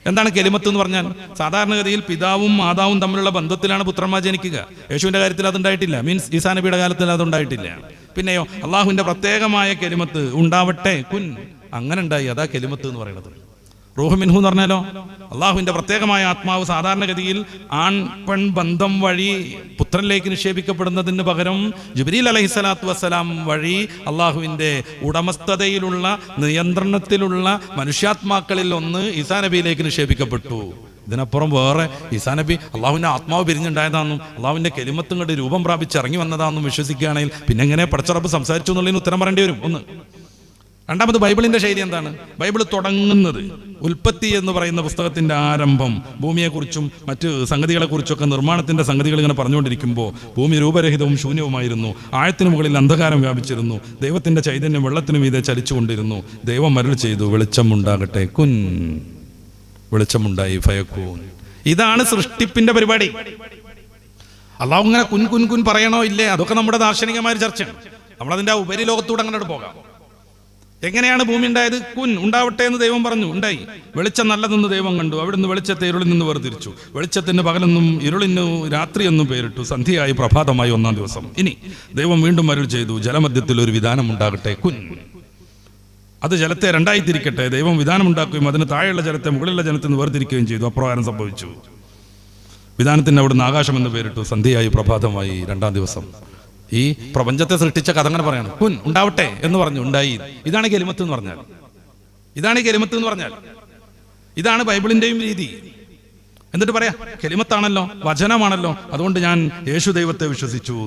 എന്താണ് കെലിമത്ത് എന്ന് പറഞ്ഞാൽ? സാധാരണഗതിയിൽ പിതാവും മാതാവും തമ്മിലുള്ള ബന്ധത്തിലാണ് പുത്രന്മാർ ജനിക്കുക. യേശുവിന്റെ കാര്യത്തിൽ അതുണ്ടായിട്ടില്ല. മീൻസ് ഈസാ നബിയുടെ കാലത്തിൽ അതുണ്ടായിട്ടില്ല. പിന്നെയോ അള്ളാഹുവിന്റെ പ്രത്യേകമായ കെലിമത്ത് ഉണ്ടാവട്ടെ കുൻ, അങ്ങനെ ഉണ്ടായി. അതാ കെലിമത്ത് എന്ന് പറയുന്നത്. റൂഹ് മിൻഹു എന്ന് പറഞ്ഞാലോ അള്ളാഹുവിന്റെ പ്രത്യേകമായ ആത്മാവ് സാധാരണഗതിയിൽ ആൺ പെൺ ബന്ധം വഴി പുത്രനിലേക്ക് നിക്ഷേപിക്കപ്പെടുന്നതിന് പകരം ജിബ്രീൽ അലൈഹിസ്സലാത്തു വസ്സലാം വഴി അള്ളാഹുവിന്റെ ഉടമസ്ഥതയിലുള്ള നിയന്ത്രണത്തിലുള്ള മനുഷ്യാത്മാക്കളിൽ ഒന്ന് ഈസാ നബിയിലേക്ക് നിക്ഷേപിക്കപ്പെട്ടു. ഇതിനപ്പുറം വേറെ ഈസാ നബി അള്ളാഹുവിന്റെ ആത്മാവ് പിരിഞ്ഞുണ്ടായതാണെന്നും അള്ളാഹുവിന്റെ കെലിമത്തും കൊണ്ട് രൂപം പ്രാപിച്ച് ഇറങ്ങി വന്നതാണെന്നും വിശ്വസിക്കുകയാണെങ്കിൽ പിന്നെ എങ്ങനെ പടച്ചറബ് സംസാരിച്ചു എന്നുള്ളതിന് ഉത്തരം പറയേണ്ടി വരും. ഒന്ന്. രണ്ടാമത് ബൈബിളിന്റെ ശൈലി എന്താണ്? ബൈബിൾ തുടങ്ങുന്നത് ഉൽപ്പത്തി എന്ന് പറയുന്ന പുസ്തകത്തിന്റെ ആരംഭം ഭൂമിയെക്കുറിച്ചും മറ്റ് സംഗതികളെക്കുറിച്ചൊക്കെ നിർമ്മാണത്തിന്റെ സംഗതികൾ ഇങ്ങനെ പറഞ്ഞുകൊണ്ടിരിക്കുമ്പോൾ ഭൂമി രൂപരഹിതവും ശൂന്യവുമായിരുന്നു, ആഴത്തിന് മുകളിൽ അന്ധകാരം വ്യാപിച്ചിരുന്നു, ദൈവത്തിന്റെ ചൈതന്യം വെള്ളത്തിനു മീതെ ചലിച്ചുകൊണ്ടിരുന്നു, ദൈവം അരുൾ ചെയ്തു വെളിച്ചം ഉണ്ടാകട്ടെ കുൻ, വെളിച്ചമുണ്ടായി ഫയക്കൂൻ. ഇതാണ് സൃഷ്ടിപ്പിന്റെ പരിപാടി. അള്ളാഹു ഇങ്ങനെ കുൻ കുൻ കുൻ പറയണോ ഇല്ലേ, അതൊക്കെ നമ്മുടെ ദാർശനികമായ ചർച്ചയാണ്. നമ്മളതിന്റെ ഉപരിലോകത്തൂടെ അങ്ങനെ പോകാം. എങ്ങനെയാണ് ഭൂമി ഉണ്ടായത്? കുൻ, ഉണ്ടാവട്ടെ എന്ന് ദൈവം പറഞ്ഞു, ഉണ്ടായി. വെളിച്ചം നല്ലതെന്ന് ദൈവം കണ്ടു, അവിടുന്ന് വെളിച്ചത്തെ ഇരുളിൽ നിന്ന് വേർതിരിച്ചു. വെളിച്ചത്തിന് പകലെന്നും ഇരുളിന് രാത്രിയെന്നും പേരിട്ടു. സന്ധ്യയായി പ്രഭാതമായി ഒന്നാം ദിവസം. ഇനി ദൈവം വീണ്ടും അരുൾ ചെയ്തു ജലമധ്യത്തിൽ ഒരു വിധാനം ഉണ്ടാകട്ടെ കുൻ, അത് ജലത്തെ രണ്ടായി തിരിക്കട്ടെ. ദൈവം വിധാനമുണ്ടാക്കുകയും അതിന് താഴെയുള്ള ജലത്തെ മുകളിലുള്ള ജലത്തിൽ നിന്ന് വേർതിരിക്കുകയും ചെയ്തു. അപ്രകാരം സംഭവിച്ചു. വിധാനത്തിന് അവിടുന്ന് ആകാശം എന്ന് പേരിട്ടു. സന്ധ്യയായി പ്രഭാതമായി രണ്ടാം ദിവസം. ഈ പ്രപഞ്ചത്തെ സൃഷ്ടിച്ച കഥ അങ്ങനെ പറയണം. കുൻ, ഉണ്ടാവട്ടെ എന്ന് പറഞ്ഞു, ഉണ്ടായി. ഇതാണ് കെലിമത്ത് എന്ന് പറഞ്ഞാൽ. ഇതാണ് കെലിമത്ത് എന്ന് പറഞ്ഞാൽ. ഇതാണ് ബൈബിളിന്റെയും രീതി. എന്നിട്ട് പറയാം കെലിമത്താണല്ലോ, വചനമാണല്ലോ, അതുകൊണ്ട് ഞാൻ യേശു ദൈവത്തെ വിശ്വസിച്ചു.